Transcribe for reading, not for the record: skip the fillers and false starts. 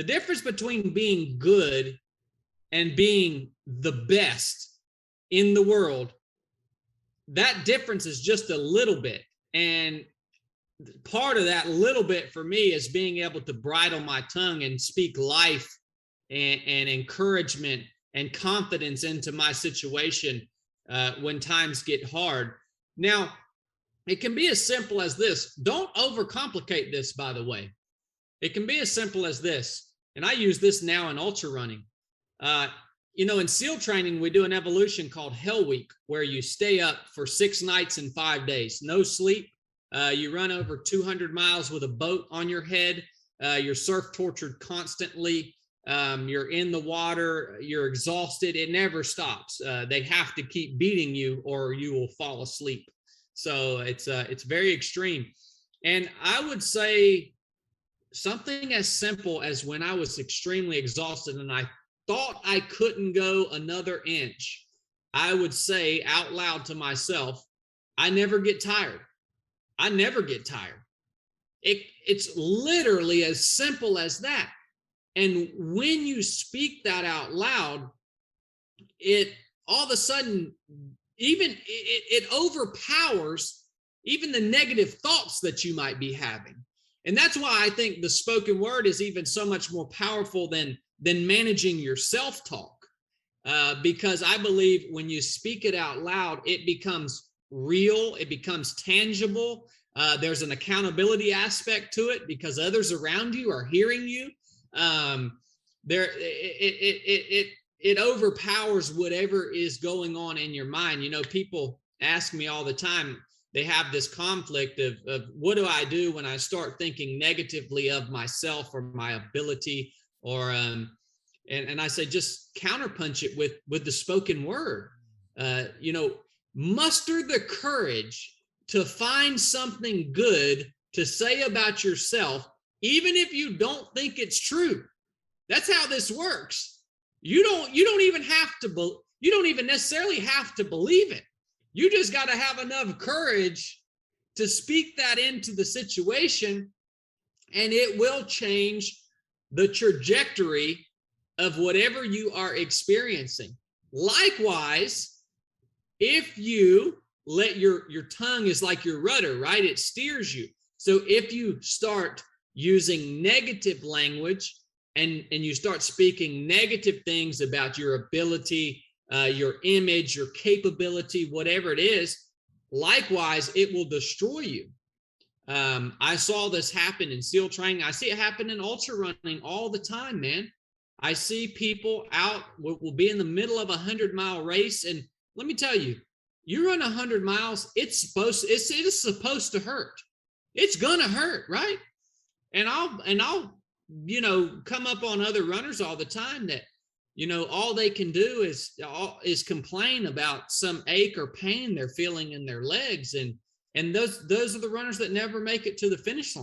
The difference between being good and being the best in the world, that difference is just a little bit. And part of that little bit for me is being able to bridle my tongue and speak life and encouragement and confidence into my situation when times get hard. Now, it can be as simple as this. Don't overcomplicate this, by the way. It can be as simple as this. And I use this now in ultra running. In SEAL training, we do an evolution called Hell Week, where you stay up for 6 nights and 5 days, no sleep. You run over 200 miles with a boat on your head. You're surf tortured constantly. You're in the water. You're exhausted. It never stops. They have to keep beating you or you will fall asleep. So it's very extreme. And I would say something as simple as when I was extremely exhausted and I thought I couldn't go another inch, I would say out loud to myself, I never get tired. I never get tired. It's literally as simple as that. And when you speak that out loud, it all of a sudden, even it overpowers even the negative thoughts that you might be having. And that's why I think the spoken word is even so much more powerful than managing your self-talk. Because I believe when you speak it out loud, it becomes real, it becomes tangible. There's an accountability aspect to it because others around you are hearing you. It overpowers whatever is going on in your mind. People ask me all the time, they have this conflict of what do I do when I start thinking negatively of myself or my ability, or and I say just counterpunch it with the spoken word. Muster the courage to find something good to say about yourself, even if you don't think it's true. That's how this works. You don't even necessarily have to believe it. You just got to have enough courage to speak that into the situation, and it will change the trajectory of whatever you are experiencing. Likewise, if you let your tongue is like your rudder, right? It steers you. So if you start using negative language and you start speaking negative things about your ability, your image, your capability, whatever it is, likewise, it will destroy you. I saw this happen in SEAL training. I see it happen in ultra running all the time, man. I see people out, will be in the middle of a 100-mile race. And let me tell you, you run 100 miles, it is supposed to hurt. It's gonna hurt, right? And I'll come up on other runners all the time that, all they can do is complain about some ache or pain they're feeling in their legs. And those are the runners that never make it to the finish line.